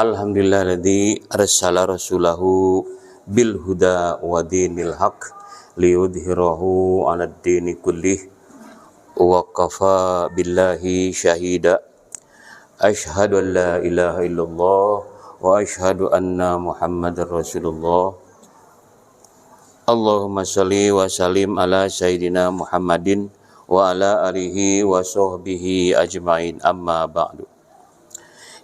Alhamdulillahilladzi arsala rasulahu bil huda wa dinil haq liyudhhirahu 'alad dini kullih wa kafa billahi syahida. Asyhadu an la ilaha illallah wa asyhadu anna Muhammadar Rasulullah. Allahumma shalli wa sallim ala sayyidina Muhammadin wa ala alihi wa sahbihi ajma'in, amma ba'du.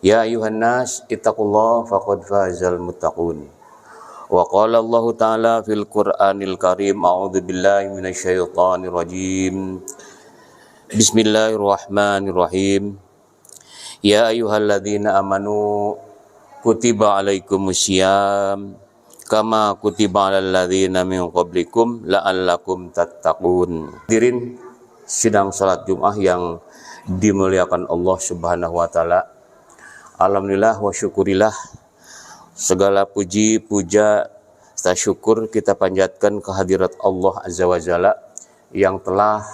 Ya ayuhan nas ittaqullah faqad fazal muttaqun. Wa qala Allah ta'ala fil Qur'anil Karim, a'udzu billahi minasyaitonir rajim. Bismillahirrahmanirrahim. Ya ayyuhalladzina amanu kutiba alaikumusiyam kama kutiba alal ladzina min qablikum la'allakum tattaqun. Hadirin sidang salat Jumat yang dimuliakan Allah Subhanahu wa taala. Alhamdulillah wa syukurillah, segala puji, puja, serta syukur kita panjatkan kehadirat Allah Azza wa Jalla yang telah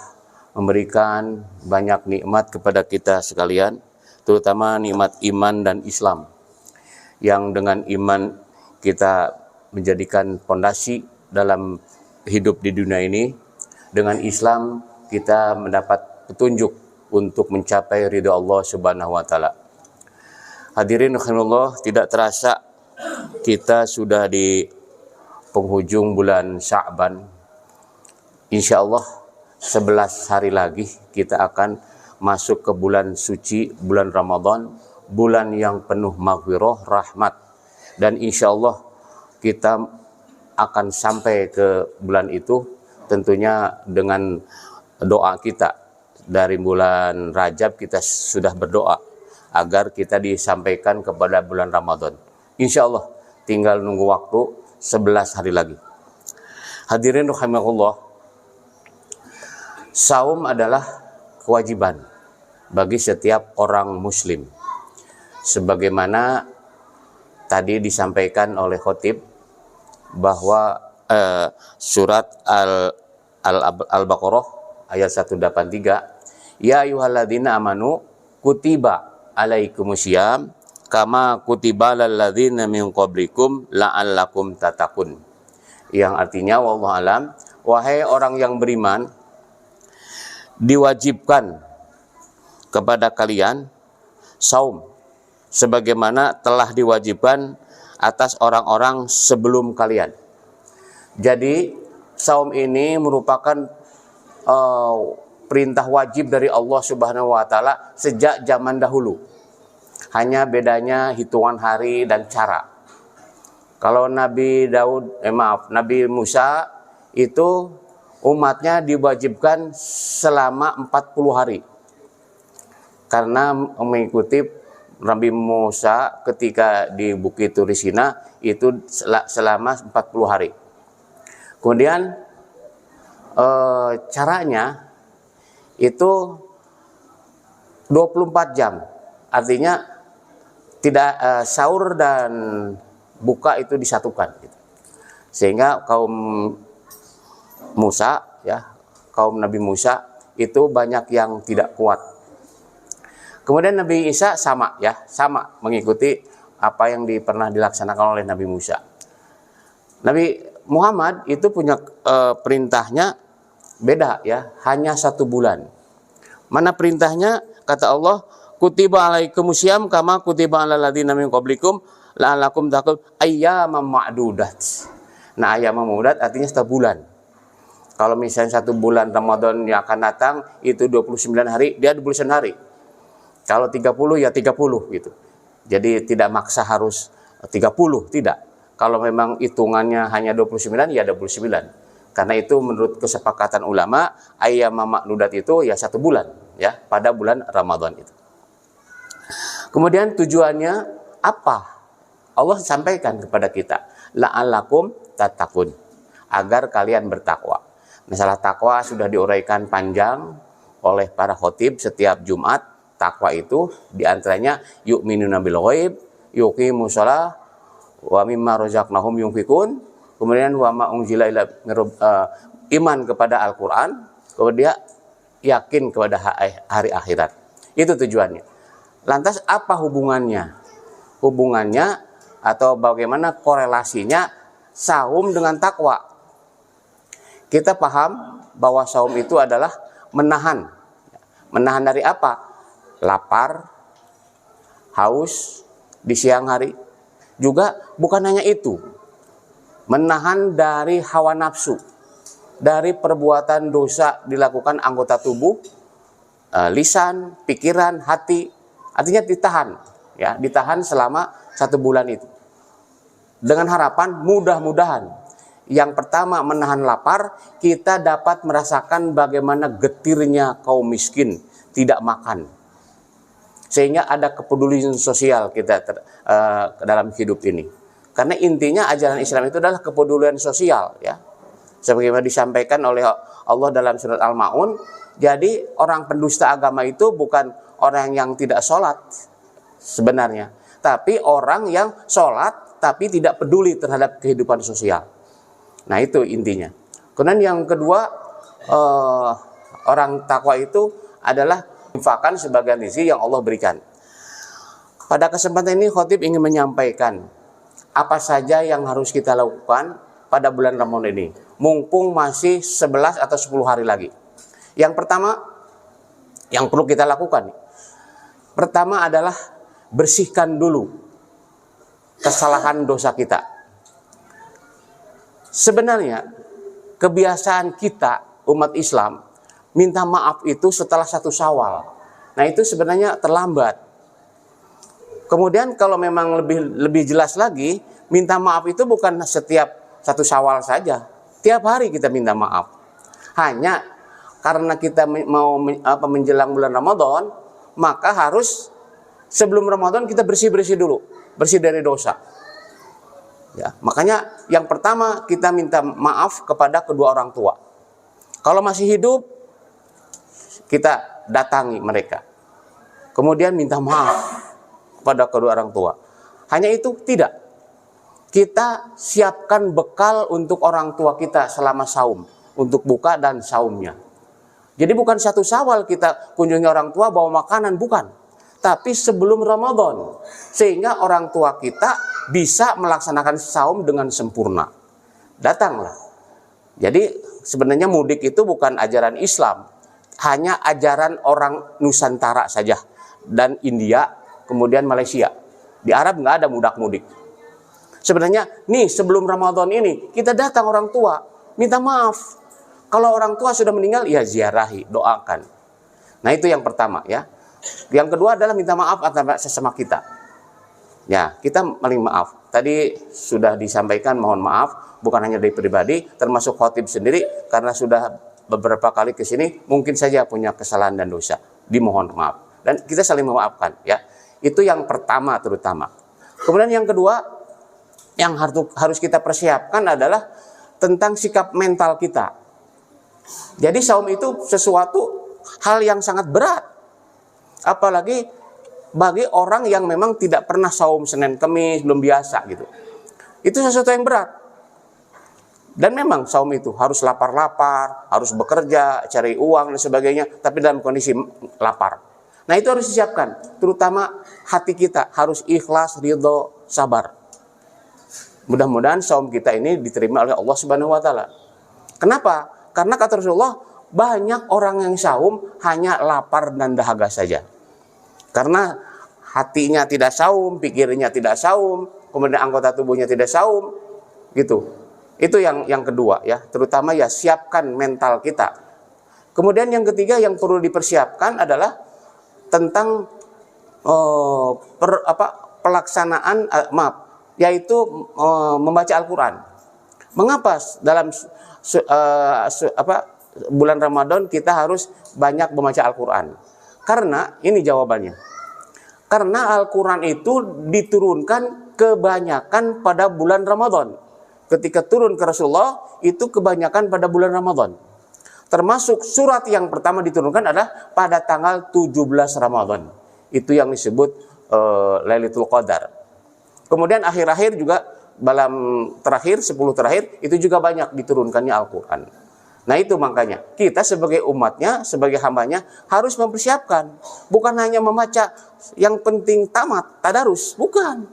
memberikan banyak nikmat kepada kita sekalian, terutama nikmat iman dan Islam, yang dengan iman kita menjadikan fondasi dalam hidup di dunia ini. Dengan Islam kita mendapat petunjuk untuk mencapai ridha Allah Subhanahu wa taala. Hadirin rahimakumullah, tidak terasa kita sudah di penghujung bulan Sya'ban. Insyaallah 11 hari lagi kita akan masuk ke bulan suci, bulan Ramadan, bulan yang penuh maghfirah, rahmat. Dan insyaallah kita akan sampai ke bulan itu tentunya dengan doa kita. Dari bulan Rajab kita sudah berdoa agar kita disampaikan kepada bulan Ramadan. Insya Allah tinggal nunggu waktu 11 hari lagi. Hadirin rahimakumullah, saum adalah kewajiban bagi setiap orang muslim. Sebagaimana tadi disampaikan oleh khotib bahwa surat Al-Baqarah ayat 183, ya ayyuhalladzina amanu kutiba alaikumusiyam kama kutiba alal ladzina min qablikum la'allakum tattaqun. Yang artinya wallahu alam, wahai orang yang beriman, diwajibkan kepada kalian saum sebagaimana telah diwajibkan atas orang-orang sebelum kalian. Jadi saum ini merupakan perintah wajib dari Allah Subhanahu wa taala sejak zaman dahulu. Hanya bedanya hitungan hari dan cara. Kalau Nabi Musa itu umatnya diwajibkan selama 40 hari. Karena mengikuti Nabi Musa ketika di Bukit Turisina itu selama 40 hari. Kemudian caranya itu 24 jam. Artinya tidak sahur dan buka itu disatukan gitu. Sehingga kaum Musa kaum Nabi Musa itu banyak yang tidak kuat. Kemudian Nabi Isa sama mengikuti apa yang pernah dilaksanakan oleh Nabi Musa. Nabi Muhammad itu punya perintahnya beda hanya 1 bulan. Mana perintahnya? Kata Allah, kutiba alaikumusiyam kama kutiba alal ladzina min qablikum la'allakum tattaqun ayyaman ma'dudat. Nah, ayyaman ma'dudat artinya 1 bulan. Kalau misalnya 1 bulan Ramadan yang akan datang itu 29 hari, dia 29 hari. Kalau 30 ya 30 gitu. Jadi tidak maksa harus 30, tidak. Kalau memang hitungannya hanya 29 ya 29. Karena itu menurut kesepakatan ulama, ayyam ma'dudat itu ya 1 bulan pada bulan Ramadan itu. Kemudian tujuannya apa? Allah sampaikan kepada kita, la'allakum tattaqun, agar kalian bertakwa. Masalah takwa sudah diuraikan panjang oleh para khotib setiap Jumat. Takwa itu diantaranya yu'minuna bil ghaib, yuqimus shalah, wa mimma razaqnahum yunfikun. Kemudian wa ma unzila ila iman kepada Al-Qur'an, kemudian yakin kepada hari akhirat. Itu tujuannya. Lantas apa hubungannya hubungannya atau bagaimana korelasinya saum dengan takwa. Kita paham bahwa saum itu adalah menahan. Menahan dari apa? Lapar, haus di siang hari. Juga bukan hanya itu. Menahan dari hawa nafsu, dari perbuatan dosa dilakukan anggota tubuh, lisan, pikiran, hati, artinya ditahan, ya, ditahan selama 1 bulan itu. Dengan harapan mudah-mudahan yang pertama menahan lapar, kita dapat merasakan bagaimana getirnya kaum miskin tidak makan. Sehingga ada kepedulian sosial kita dalam hidup ini. Karena intinya ajaran Islam itu adalah kepedulian sosial, ya. Sebagaimana disampaikan oleh Allah dalam surat Al-Maun, jadi orang pendusta agama itu bukan orang yang tidak sholat sebenarnya, tapi orang yang sholat tapi tidak peduli terhadap kehidupan sosial. Nah, itu intinya. Kemudian yang kedua, orang takwa itu adalah infakkan sebagian rezeki yang Allah berikan. Pada kesempatan ini khotib ingin menyampaikan apa saja yang harus kita lakukan pada bulan Ramadan ini, mumpung masih 11 atau 10 hari lagi. Yang pertama yang perlu kita lakukan, pertama adalah bersihkan dulu kesalahan dosa kita. Sebenarnya kebiasaan kita umat Islam minta maaf itu setelah 1 Syawal. Nah, itu sebenarnya terlambat. Kemudian kalau memang lebih jelas lagi, minta maaf itu bukan setiap 1 Syawal saja. Tiap hari kita minta maaf. Hanya karena kita mau menjelang bulan Ramadan, maka harus sebelum Ramadan kita bersih-bersih dulu, bersih dari dosa. Ya, makanya yang pertama kita minta maaf kepada kedua orang tua. Kalau masih hidup, kita datangi mereka. Kemudian minta maaf kepada kedua orang tua. Hanya itu tidak. Kita siapkan bekal untuk orang tua kita selama saum, untuk buka dan saumnya. Jadi bukan 1 Syawal kita kunjungi orang tua bawa makanan, bukan. Tapi sebelum Ramadan, sehingga orang tua kita bisa melaksanakan saum dengan sempurna. Datanglah. Jadi sebenarnya mudik itu bukan ajaran Islam, hanya ajaran orang Nusantara saja, dan India, kemudian Malaysia. Di Arab nggak ada mudik. Sebenarnya nih sebelum Ramadan ini kita datang orang tua, minta maaf. Kalau orang tua sudah meninggal, ya ziarahi, doakan. Nah, itu yang pertama, ya. Yang kedua adalah minta maaf antara sesama kita. Ya, kita paling maaf. Tadi sudah disampaikan, mohon maaf, bukan hanya dari pribadi, termasuk khotib sendiri, karena sudah beberapa kali ke sini, mungkin saja punya kesalahan dan dosa. Dimohon maaf. Dan kita saling memaafkan, ya. Itu yang pertama terutama. Kemudian yang kedua, yang harus kita persiapkan adalah tentang sikap mental kita. Jadi saum itu sesuatu hal yang sangat berat. Apalagi bagi orang yang memang tidak pernah saum Senin Kemis, belum biasa gitu. Itu sesuatu yang berat. Dan memang saum itu harus lapar-lapar, harus bekerja, cari uang dan sebagainya, tapi dalam kondisi lapar. Nah, itu harus disiapkan. Terutama hati kita harus ikhlas, ridho, sabar. Mudah-mudahan saum kita ini diterima oleh Allah Subhanahu wa taala. Kenapa? Karena kata Rasulullah, banyak orang yang saum hanya lapar dan dahaga saja. Karena hatinya tidak saum, pikirnya tidak saum, kemudian anggota tubuhnya tidak saum, gitu. Itu yang kedua, ya. Terutama ya siapkan mental kita. Kemudian yang ketiga yang perlu dipersiapkan adalah tentang pelaksanaan yaitu membaca Al-Quran. Mengapa dalam bulan Ramadan kita harus banyak membaca Al-Quran? Karena ini jawabannya. Karena Al-Quran itu diturunkan kebanyakan pada bulan Ramadan. Ketika turun ke Rasulullah itu kebanyakan pada bulan Ramadan. Termasuk surat yang pertama diturunkan adalah pada tanggal 17 Ramadan. Itu yang disebut Lailatul Qadar. Kemudian akhir-akhir juga dalam terakhir 10 terakhir itu juga banyak diturunkannya Al-Quran. Nah itu makanya kita sebagai umatnya, sebagai hambanya harus mempersiapkan. Bukan hanya membaca yang penting tamat, tadarus, bukan.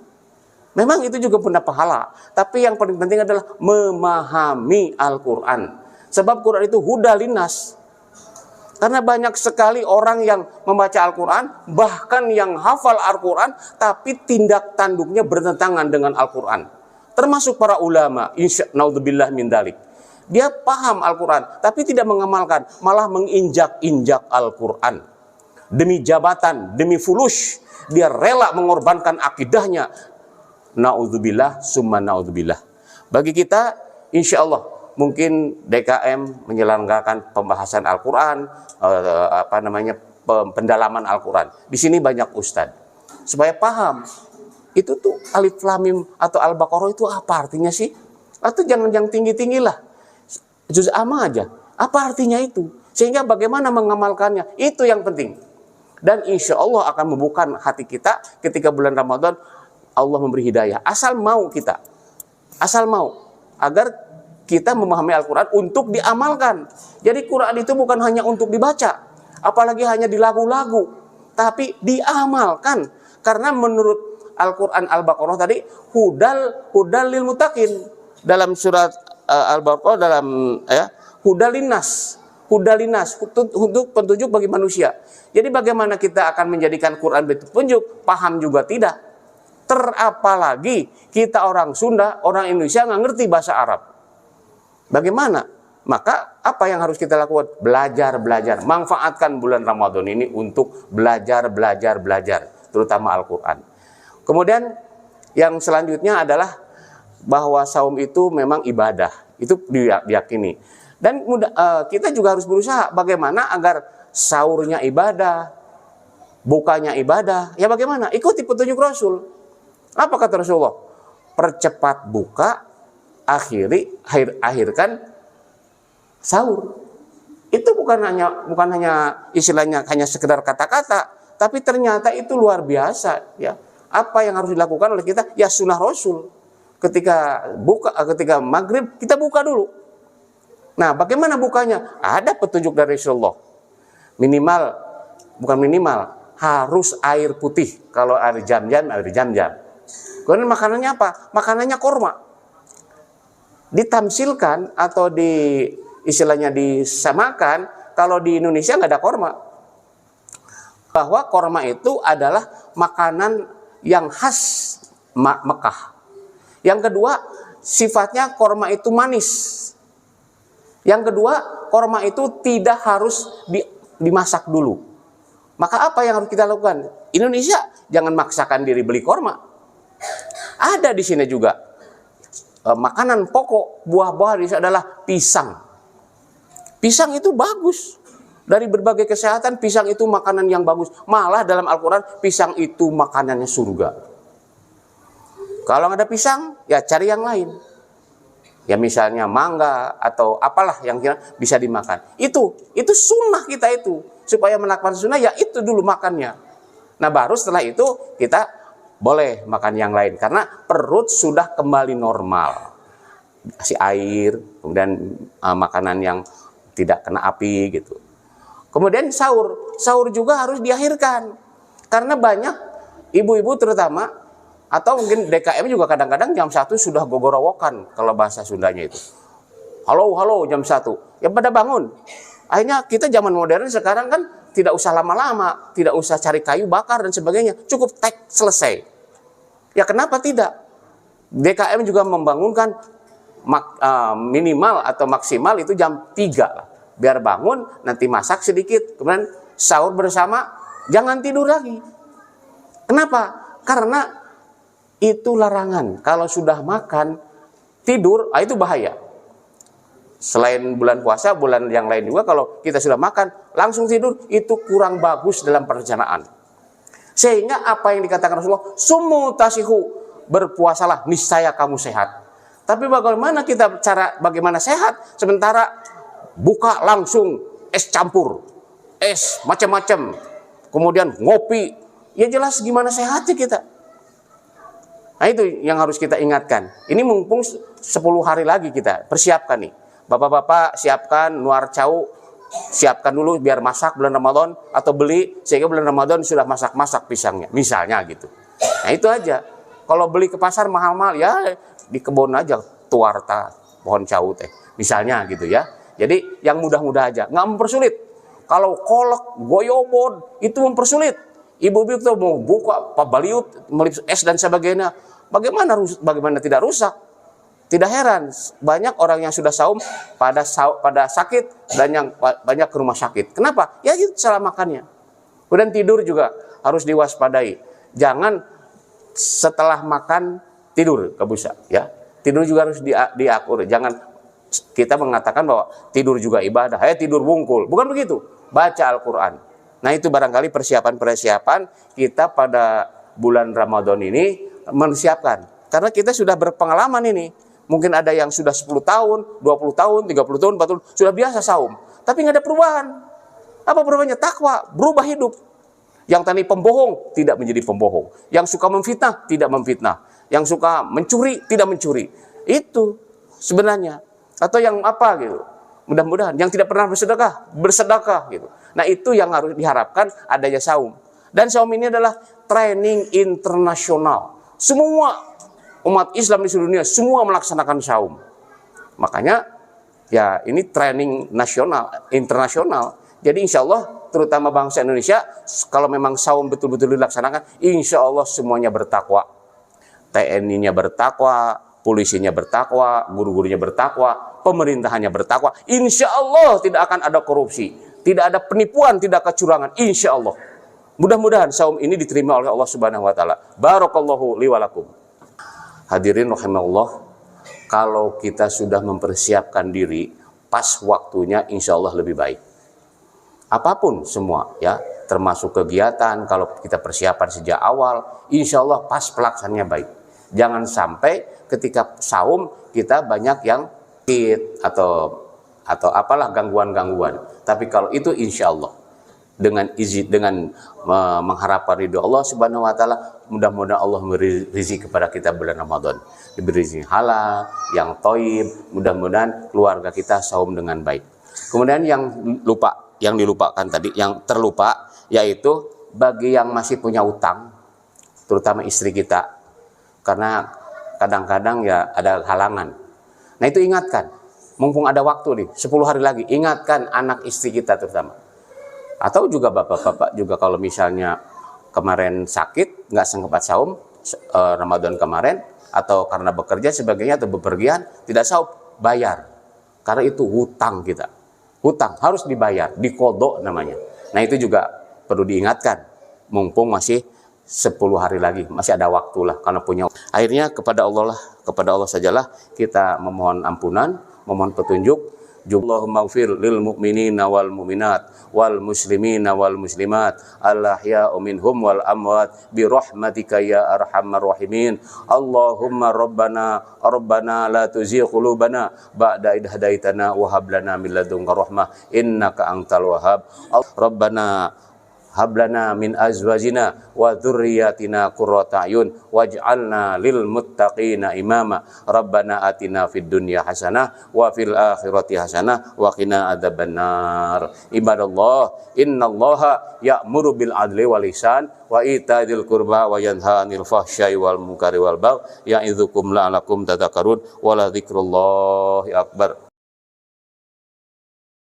Memang itu juga punya pahala. Tapi yang paling penting adalah memahami Al-Quran. Sebab Quran itu huda linnas. Karena banyak sekali orang yang membaca Al-Quran, bahkan yang hafal Al-Quran, tapi tindak tanduknya bertentangan dengan Al-Quran. Termasuk para ulama, naudzubillah min dzalik. Dia paham Al-Quran, tapi tidak mengamalkan, malah menginjak-injak Al-Quran. Demi jabatan, demi fulus, dia rela mengorbankan akidahnya. Naudzubillah, summa naudzubillah. Bagi kita, insya Allah, mungkin DKM menyelenggarakan pembahasan Al-Quran, pendalaman Al-Quran. Di sini banyak ustadz, supaya paham. Itu tuh alif lam mim atau Al-Baqarah itu apa artinya sih? Atau jangan yang tinggi-tinggi lah. Juz amma aja. Apa artinya itu? Sehingga bagaimana mengamalkannya, itu yang penting. Dan insya Allah akan membuka hati kita ketika bulan Ramadan, Allah memberi hidayah. Asal mau kita. Asal mau. Agar kita memahami Al-Quran untuk diamalkan. Jadi Quran itu bukan hanya untuk dibaca. Apalagi hanya di lagu-lagu. Tapi diamalkan. Karena menurut Al-Quran Al-Baqarah tadi, hudal lil mutakin. Dalam surat Al-Baqarah dalam hudalinas untuk petunjuk bagi manusia. Jadi bagaimana kita akan menjadikan Quran petunjuk? Paham juga tidak. Terapalagi kita orang Sunda, orang Indonesia nggak ngerti bahasa Arab. Bagaimana? Maka apa yang harus kita lakukan? Belajar. Manfaatkan bulan Ramadan ini untuk belajar, terutama Al-Quran. Kemudian yang selanjutnya adalah bahwa saum itu memang ibadah, itu diyakini. Dan kita juga harus berusaha bagaimana agar sahurnya ibadah, bukanya ibadah. Ya bagaimana? Ikuti petunjuk Rasul. Apa kata Rasulullah? Percepat buka, akhirkan sahur. Itu bukan hanya istilahnya hanya sekedar kata-kata, tapi ternyata itu luar biasa. Ya, apa yang harus dilakukan oleh kita? Ya sunnah Rasul. Ketika maghrib kita buka dulu. Nah, bagaimana bukanya? Ada petunjuk dari Rasulullah. Harus air putih. Kalau air jam-jam. Kemudian makanannya apa? Makanannya korma. Ditamsilkan atau istilahnya disamakan. Kalau di Indonesia nggak ada korma. Bahwa korma itu adalah makanan yang khas Mekah. Yang kedua, sifatnya korma itu manis. Yang kedua, korma itu tidak harus dimasak dulu. Maka apa yang harus kita lakukan? Indonesia jangan maksakan diri beli korma. Ada di sini juga makanan pokok buah-buahan itu adalah pisang. Pisang itu bagus. Dari berbagai kesehatan, pisang itu makanan yang bagus. Malah dalam Al-Quran, pisang itu makanannya surga. Kalau nggak ada pisang, ya cari yang lain. Ya misalnya mangga atau apalah yang bisa dimakan. Itu sunnah kita itu. Supaya melakukan sunnah, ya itu dulu makannya. Nah baru setelah itu kita boleh makan yang lain. Karena perut sudah kembali normal. Kasih air, kemudian makanan yang tidak kena api gitu. Kemudian sahur juga harus diakhirkan. Karena banyak ibu-ibu terutama, atau mungkin DKM juga kadang-kadang jam 1 sudah gogorowokan kalau bahasa Sundanya itu. Halo jam 1. Ya pada bangun. Akhirnya kita zaman modern sekarang kan tidak usah lama-lama, tidak usah cari kayu bakar dan sebagainya. Cukup tek selesai. Ya kenapa tidak? DKM juga membangunkan minimal atau maksimal itu jam 3 lah. Biar bangun, nanti masak sedikit, kemudian sahur bersama, jangan tidur lagi. Kenapa? Karena itu larangan. Kalau sudah makan, tidur, itu bahaya. Selain bulan puasa, bulan yang lain juga, kalau kita sudah makan, langsung tidur, itu kurang bagus dalam perencanaan. Sehingga apa yang dikatakan Rasulullah, sumu tasihu, berpuasalah, niscaya kamu sehat. Tapi bagaimana sehat, sementara buka langsung es campur, es macam-macam, kemudian ngopi, ya jelas gimana sehatnya kita. Nah itu yang harus kita ingatkan. Ini mumpung 10 hari lagi kita persiapkan nih. Bapak-bapak siapkan nuar cau, siapkan dulu biar masak bulan Ramadan, atau beli sehingga bulan Ramadan sudah masak-masak pisangnya, misalnya gitu. Nah itu aja. Kalau beli ke pasar mahal-mahal, ya di kebun aja tuarta pohon cau teh, misalnya gitu ya. Jadi yang mudah-mudah aja, nggak mempersulit. Kalau kolak, goyobon itu mempersulit. Ibu-ibu tuh mau buka baliut, melipis es dan sebagainya. Bagaimana tidak rusak? Tidak heran banyak orang yang sudah saum pada sakit dan yang banyak ke rumah sakit. Kenapa? Ya itu salah makannya. Kemudian tidur juga harus diwaspadai. Jangan setelah makan tidur kebusa, ya. Tidur juga harus diatur. Jangan kita mengatakan bahwa tidur juga ibadah. Tidur bungkul. Bukan begitu. Baca Al-Qur'an. Nah, itu barangkali persiapan-persiapan kita pada bulan Ramadan ini menyiapkan. Karena kita sudah berpengalaman ini. Mungkin ada yang sudah 10 tahun, 20 tahun, 30 tahun, 40 tahun, sudah biasa saum. Tapi nggak ada perubahan. Apa perubahannya? Takwa, berubah hidup. Yang tadi pembohong, tidak menjadi pembohong. Yang suka memfitnah, tidak memfitnah. Yang suka mencuri, tidak mencuri. Itu sebenarnya. Atau yang apa gitu. Mudah-mudahan. Yang tidak pernah bersedekah, bersedekah gitu. Nah itu yang harus diharapkan adanya saum. Dan saum ini adalah training internasional. Semua umat Islam di seluruh dunia semua melaksanakan saum. Makanya ya ini training nasional, internasional. Jadi insya Allah terutama bangsa Indonesia kalau memang saum betul-betul dilaksanakan, insya Allah semuanya bertakwa. TNI-nya bertakwa, polisinya bertakwa, guru-gurunya bertakwa, pemerintahannya bertakwa. Insya Allah tidak akan ada korupsi, tidak ada penipuan, tidak kecurangan. Insya Allah. Mudah-mudahan saum ini diterima oleh Allah Subhanahu Wa Taala. Barakallahu li wa lakum. Hadirin rahimahallah, kalau kita sudah mempersiapkan diri, pas waktunya insya Allah lebih baik. Apapun semua ya, termasuk kegiatan, kalau kita persiapan sejak awal, insya Allah pas pelaksanaannya baik. Jangan sampai ketika saum kita banyak yang sakit atau apalah gangguan-gangguan. Tapi kalau itu insya Allah dengan mengharapkan ridho Allah Subhanahu Wa Taala, mudah-mudahan Allah memberi rezeki kepada kita bulan Ramadan, diberi rezeki halal, yang thayyib, mudah-mudahan keluarga kita saum dengan baik. Kemudian yang dilupakan tadi, yang terlupa, yaitu bagi yang masih punya utang, terutama istri kita, karena kadang-kadang ya ada halangan. Nah itu ingatkan, mumpung ada waktu nih, 10 hari lagi, ingatkan anak istri kita terutama. Atau juga bapak-bapak juga kalau misalnya kemarin sakit, nggak sempat saum Ramadan kemarin, atau karena bekerja sebagainya atau bepergian, tidak saum, bayar. Karena itu hutang kita. Hutang harus dibayar, dikodok namanya. Nah itu juga perlu diingatkan, mumpung masih 10 hari lagi, masih ada waktu lah, karena punya. Akhirnya kepada Allah sajalah kita memohon ampunan, memohon petunjuk. Allahumma ighfir lil mu'minina wal mu'minat wal muslimina wal muslimat al-ahya'u minhum wal amwat bi rahmatika ya arhamar rahimin. Allahumma rabbana la tuzigh qulubana ba'da idh hadaitana wa hab lana min ladunka rahmah innaka antal wahhab. Rabbana hablana min azwajina wa dzurriyyatina qurrata ayun waj'alna lil muttaqina imama. Rabbana atina fid dunya hasanah wa fil akhirati hasanah wa qina adzabannar. Ibadallah, innallaha ya'muru bil adli wal ihsan wa ita'il qurba wa yanha 'anil fahsya'i wal munkari wal baghi ya'idzukum la'allakum tadhakkarun wa la dzikrullahi akbar.